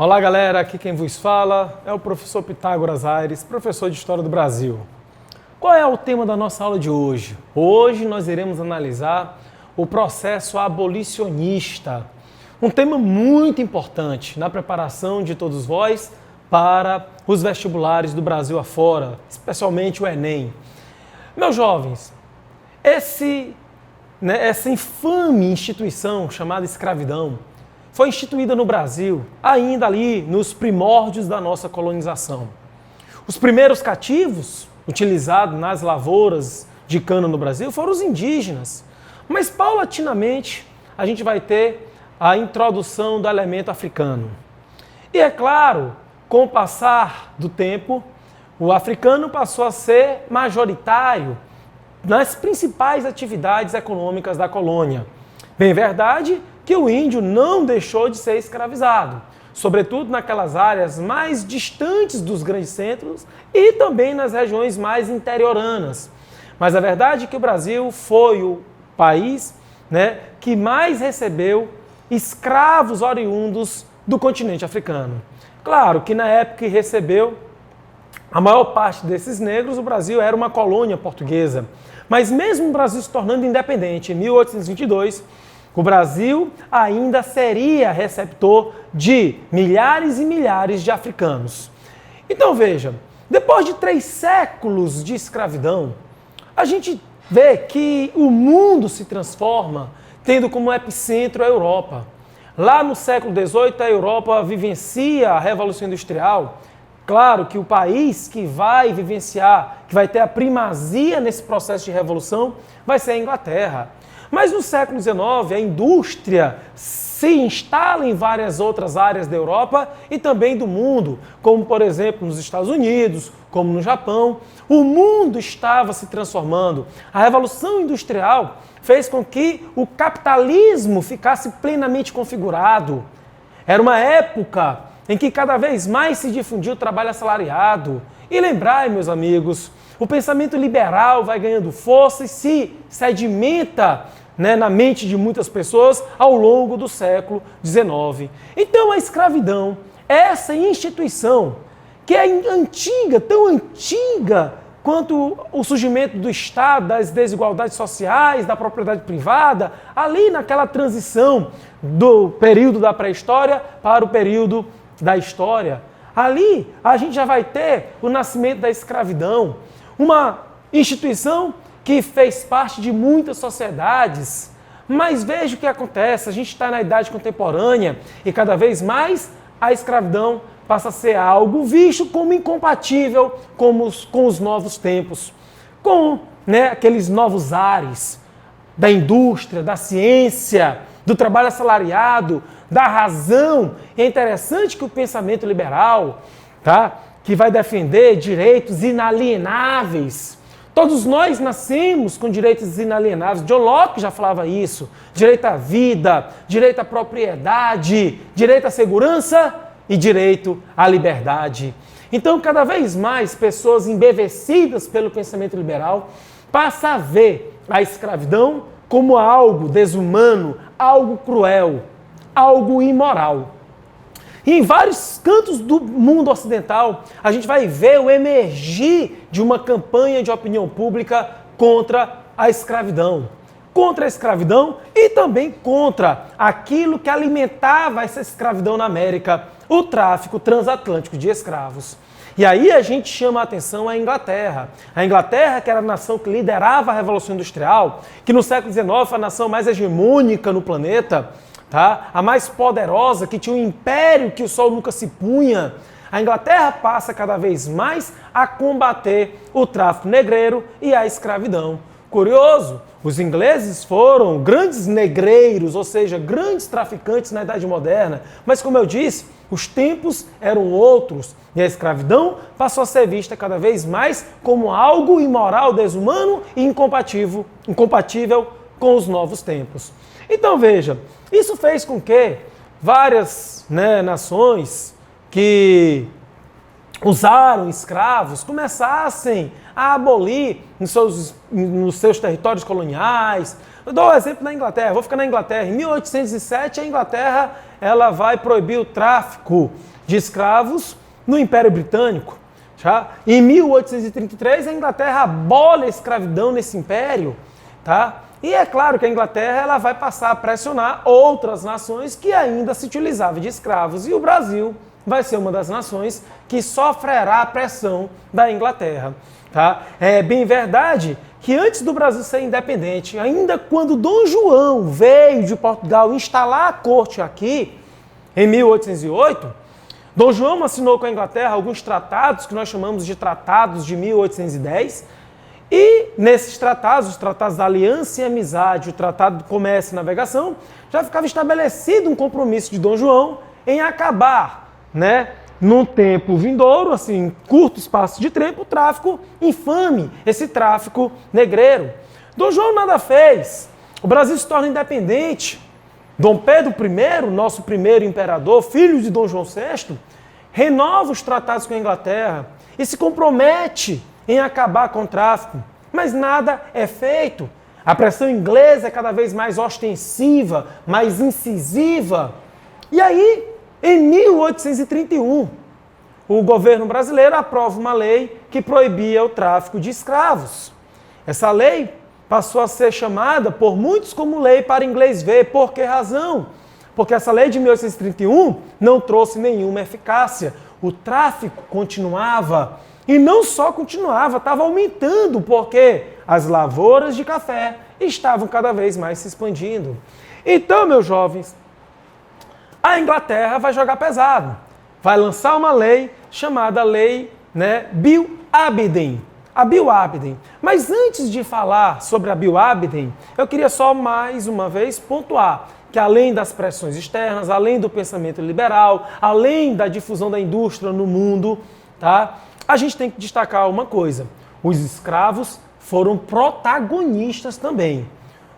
Olá galera, aqui quem vos fala é o professor Pitágoras Aires, professor de História do Brasil. Qual é o tema da nossa aula de hoje? Hoje nós iremos analisar o processo abolicionista, um tema muito importante na preparação de todos vós para os vestibulares do Brasil afora, especialmente o Enem. Meus jovens, essa infame instituição chamada escravidão foi instituída no Brasil ainda ali nos primórdios da nossa colonização. Os primeiros cativos utilizados nas lavouras de cana no Brasil foram os indígenas, mas paulatinamente a gente vai ter a introdução do elemento africano. E é claro, com o passar do tempo, o africano passou a ser majoritário nas principais atividades econômicas da colônia. Bem verdade que o índio não deixou de ser escravizado, sobretudo naquelas áreas mais distantes dos grandes centros e também nas regiões mais interioranas. Mas a verdade é que o Brasil foi o país, que mais recebeu escravos oriundos do continente africano. Claro que na época que recebeu a maior parte desses negros, o Brasil era uma colônia portuguesa. Mas mesmo o Brasil se tornando independente em 1822, o Brasil ainda seria receptor de milhares e milhares de africanos. Então veja, depois de 3 séculos de escravidão, a gente vê que o mundo se transforma tendo como epicentro a Europa. Lá no século XVIII, a Europa vivencia a Revolução Industrial. Claro que o país que vai vivenciar, que vai ter a primazia nesse processo de revolução, vai ser a Inglaterra. Mas no século XIX, a indústria se instala em várias outras áreas da Europa e também do mundo, como, por exemplo, nos Estados Unidos, como no Japão. O mundo estava se transformando. A Revolução Industrial fez com que o capitalismo ficasse plenamente configurado. Era uma época em que cada vez mais se difundia o trabalho assalariado. E lembrai, meus amigos, o pensamento liberal vai ganhando força e se sedimenta na mente de muitas pessoas ao longo do século XIX. Então a escravidão, essa instituição que é antiga, tão antiga quanto o surgimento do Estado, das desigualdades sociais, da propriedade privada, ali naquela transição do período da pré-história para o período da história. Ali a gente já vai ter o nascimento da escravidão, uma instituição que fez parte de muitas sociedades. Mas veja o que acontece, a gente está na idade contemporânea e cada vez mais a escravidão passa a ser algo visto como incompatível com os novos tempos, com aqueles novos ares da indústria, da ciência, do trabalho assalariado, da razão. E é interessante que o pensamento liberal, que vai defender direitos inalienáveis. Todos nós nascemos com direitos inalienáveis. John Locke já falava isso. Direito à vida, direito à propriedade, direito à segurança e direito à liberdade. Então, cada vez mais pessoas embevecidas pelo pensamento liberal passam a ver a escravidão como algo desumano, algo cruel, algo imoral. E em vários cantos do mundo ocidental, a gente vai ver o emergir de uma campanha de opinião pública contra a escravidão. Contra a escravidão e também contra aquilo que alimentava essa escravidão na América, o tráfico transatlântico de escravos. E aí a gente chama a atenção a Inglaterra. A Inglaterra, que era a nação que liderava a Revolução Industrial, que no século XIX foi a nação mais hegemônica no planeta, a mais poderosa, que tinha um império que o sol nunca se punha. A Inglaterra passa cada vez mais a combater o tráfico negreiro e a escravidão. Curioso, os ingleses foram grandes negreiros, ou seja, grandes traficantes na Idade Moderna, mas como eu disse, os tempos eram outros e a escravidão passou a ser vista cada vez mais como algo imoral, desumano e incompatível com os novos tempos. Então veja, isso fez com que várias nações que usaram escravos começassem a abolir nos seus territórios coloniais. Eu dou o exemplo da Inglaterra, vou ficar na Inglaterra. Em 1807, a Inglaterra ela vai proibir o tráfico de escravos no Império Britânico. Tá? Em 1833, a Inglaterra abole a escravidão nesse império. Tá? E é claro que a Inglaterra ela vai passar a pressionar outras nações que ainda se utilizavam de escravos. E o Brasil vai ser uma das nações que sofrerá a pressão da Inglaterra. Tá? É bem verdade que antes do Brasil ser independente, ainda quando Dom João veio de Portugal instalar a corte aqui, em 1808, Dom João assinou com a Inglaterra alguns tratados que nós chamamos de tratados de 1810, e nesses tratados, os tratados da Aliança e Amizade, o Tratado do Comércio e Navegação, já ficava estabelecido um compromisso de Dom João em acabar, num tempo vindouro, assim, em curto espaço de tempo, o tráfico infame, esse tráfico negreiro. Dom João nada fez. O Brasil se torna independente. Dom Pedro I, nosso primeiro imperador, filho de Dom João VI, renova os tratados com a Inglaterra e se compromete em acabar com o tráfico. Mas nada é feito. A pressão inglesa é cada vez mais ostensiva, mais incisiva. E aí, em 1831, o governo brasileiro aprova uma lei que proibia o tráfico de escravos. Essa lei passou a ser chamada por muitos como lei para inglês ver. Por que razão? Porque essa lei de 1831 não trouxe nenhuma eficácia. O tráfico continuava. E não só continuava, estava aumentando, porque as lavouras de café estavam cada vez mais se expandindo. Então, meus jovens, a Inglaterra vai jogar pesado. Vai lançar uma lei chamada Lei Bill Aberdeen. A Bill Aberdeen. Mas antes de falar sobre a Bill Aberdeen, eu queria só mais uma vez pontuar que além das pressões externas, além do pensamento liberal, além da difusão da indústria no mundo, tá? A gente tem que destacar uma coisa. Os escravos foram protagonistas também.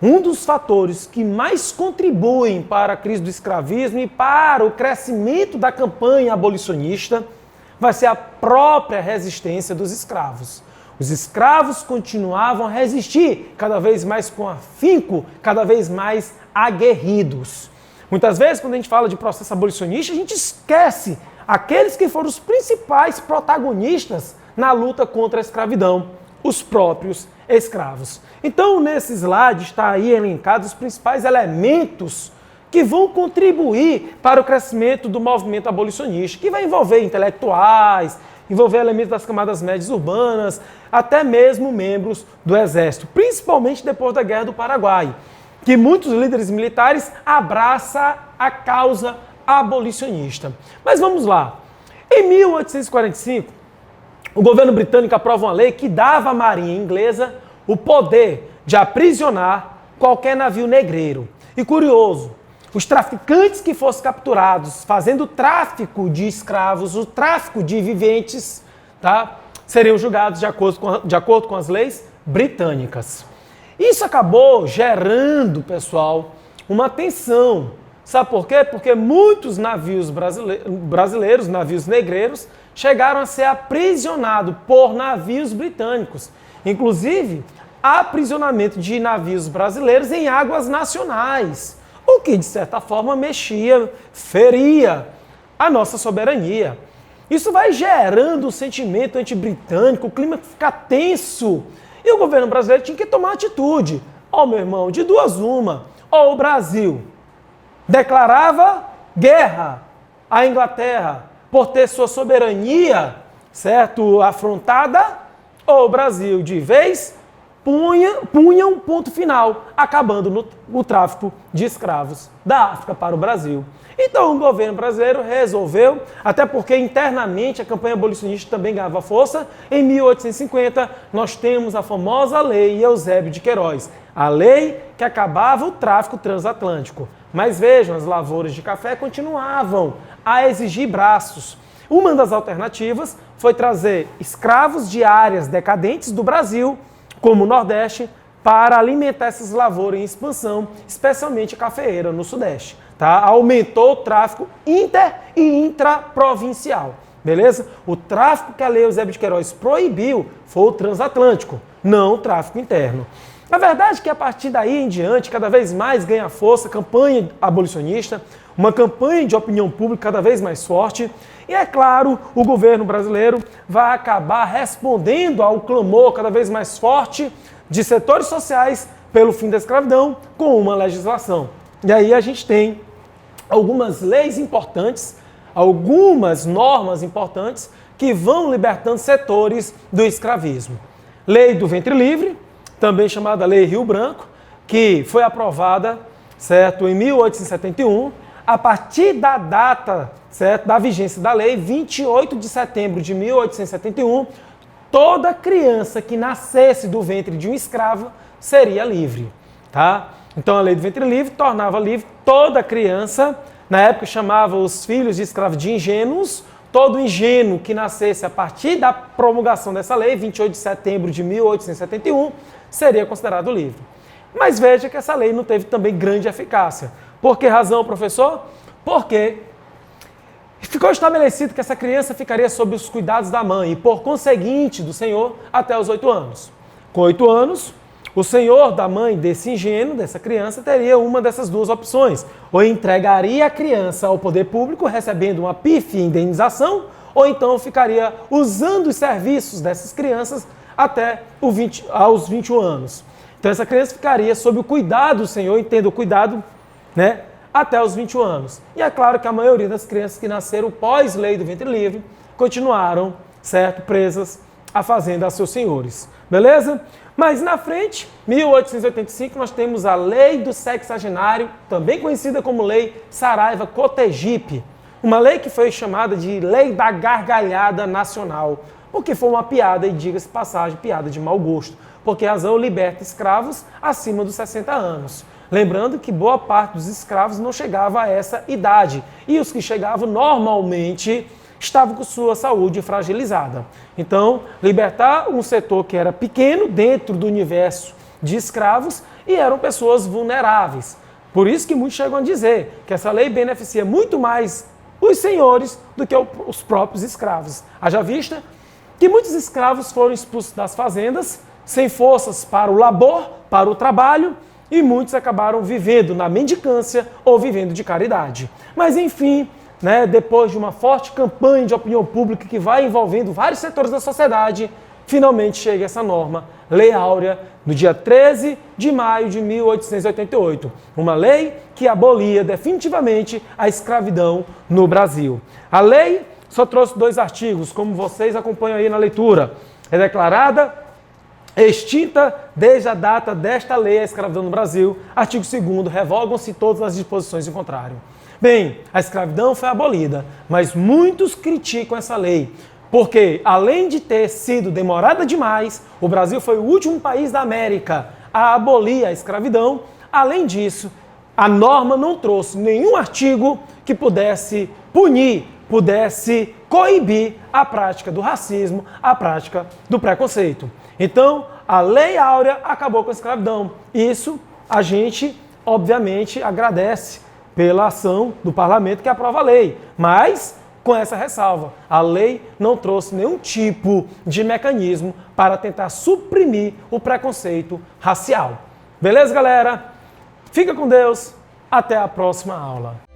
Um dos fatores que mais contribuem para a crise do escravismo e para o crescimento da campanha abolicionista vai ser a própria resistência dos escravos. Os escravos continuavam a resistir cada vez mais com afinco, cada vez mais aguerridos. Muitas vezes, quando a gente fala de processo abolicionista, a gente esquece aqueles que foram os principais protagonistas na luta contra a escravidão, os próprios escravos. Então, nesse slide está aí elencados os principais elementos que vão contribuir para o crescimento do movimento abolicionista, que vai envolver intelectuais, envolver elementos das camadas médias urbanas, até mesmo membros do Exército, principalmente depois da Guerra do Paraguai, que muitos líderes militares abraçam a causa abolicionista. Mas vamos lá. Em 1845, o governo britânico aprova uma lei que dava à marinha inglesa o poder de aprisionar qualquer navio negreiro. E curioso, os traficantes que fossem capturados fazendo tráfico de escravos, o tráfico de viventes, tá, seriam julgados de acordo com as leis britânicas. Isso acabou gerando, pessoal, uma tensão. Sabe por quê? Porque muitos navios brasileiros, navios negreiros, chegaram a ser aprisionados por navios britânicos. Inclusive, aprisionamento de navios brasileiros em águas nacionais, o que, de certa forma, feria a nossa soberania. Isso vai gerando um sentimento anti-britânico, o clima fica tenso. E o governo brasileiro tinha que tomar atitude. Meu irmão, de duas uma. Ou o Brasil declarava guerra à Inglaterra por ter sua soberania, certo, afrontada, ou o Brasil, de vez, punha um ponto final, acabando no tráfico de escravos da África para o Brasil. Então o governo brasileiro resolveu, até porque internamente a campanha abolicionista também ganhava força, em 1850 nós temos a famosa Lei Eusébio de Queiroz, a lei que acabava o tráfico transatlântico. Mas vejam, as lavouras de café continuavam a exigir braços. Uma das alternativas foi trazer escravos de áreas decadentes do Brasil, como o Nordeste, para alimentar essas lavouras em expansão, especialmente a cafeeira no Sudeste. Tá? Aumentou o tráfico inter e intraprovincial. beleza? O tráfico que a Lei Eusébio de Queiroz proibiu foi o transatlântico, não o tráfico interno. A verdade é que a partir daí em diante, cada vez mais ganha força a campanha abolicionista, uma campanha de opinião pública cada vez mais forte, e é claro, o governo brasileiro vai acabar respondendo ao clamor cada vez mais forte de setores sociais pelo fim da escravidão com uma legislação. E aí a gente tem algumas leis importantes, algumas normas importantes que vão libertando setores do escravismo. Lei do Ventre Livre, também chamada Lei Rio Branco, que foi aprovada, certo, em 1871, a partir da data, certo, da vigência da lei, 28 de setembro de 1871, toda criança que nascesse do ventre de um escravo seria livre, tá? Então a Lei do Ventre Livre tornava livre toda criança, na época chamava os filhos de escravos de ingênuos, todo ingênuo que nascesse a partir da promulgação dessa lei, 28 de setembro de 1871, seria considerado livre. Mas veja que essa lei não teve também grande eficácia. Por que razão, professor? Porque ficou estabelecido que essa criança ficaria sob os cuidados da mãe e, por conseguinte, do senhor até os 8 anos. Com 8 anos, o senhor da mãe desse ingênuo, dessa criança, teria uma dessas duas opções. Ou entregaria a criança ao poder público, recebendo uma pífia indenização, ou então ficaria usando os serviços dessas crianças até aos 21 anos. Então essa criança ficaria sob o cuidado do senhor, entenda o cuidado, né, até os 21 anos. E é claro que a maioria das crianças que nasceram pós-lei do ventre livre continuaram, certo, presas à fazenda a seus senhores. Beleza? Mas na frente, 1885, nós temos a Lei do Sexagenário, também conhecida como Lei Saraiva-Cotegipe. Uma lei que foi chamada de Lei da Gargalhada Nacional, porque foi uma piada, e diga-se passagem, piada de mau gosto, porque a razão liberta escravos acima dos 60 anos. Lembrando que boa parte dos escravos não chegava a essa idade, e os que chegavam normalmente estavam com sua saúde fragilizada. Então, libertar um setor que era pequeno dentro do universo de escravos e eram pessoas vulneráveis. Por isso que muitos chegam a dizer que essa lei beneficia muito mais os senhores do que os próprios escravos. Haja vista que muitos escravos foram expulsos das fazendas, sem forças para o labor, para o trabalho, e muitos acabaram vivendo na mendicância ou vivendo de caridade. Mas, enfim, né, depois de uma forte campanha de opinião pública que vai envolvendo vários setores da sociedade, finalmente chega essa norma, Lei Áurea, no dia 13 de maio de 1888. Uma lei que abolia definitivamente a escravidão no Brasil. A lei só trouxe 2 artigos, como vocês acompanham aí na leitura. É declarada extinta desde a data desta lei a escravidão no Brasil. Artigo 2º, revogam-se todas as disposições em contrário. Bem, a escravidão foi abolida, mas muitos criticam essa lei, porque além de ter sido demorada demais, o Brasil foi o último país da América a abolir a escravidão. Além disso, a norma não trouxe nenhum artigo que pudesse punir, pudesse coibir a prática do racismo, a prática do preconceito. Então, a Lei Áurea acabou com a escravidão. Isso a gente, obviamente, agradece pela ação do parlamento que aprova a lei. Mas, com essa ressalva, a lei não trouxe nenhum tipo de mecanismo para tentar suprimir o preconceito racial. Beleza, galera? Fica com Deus. Até a próxima aula.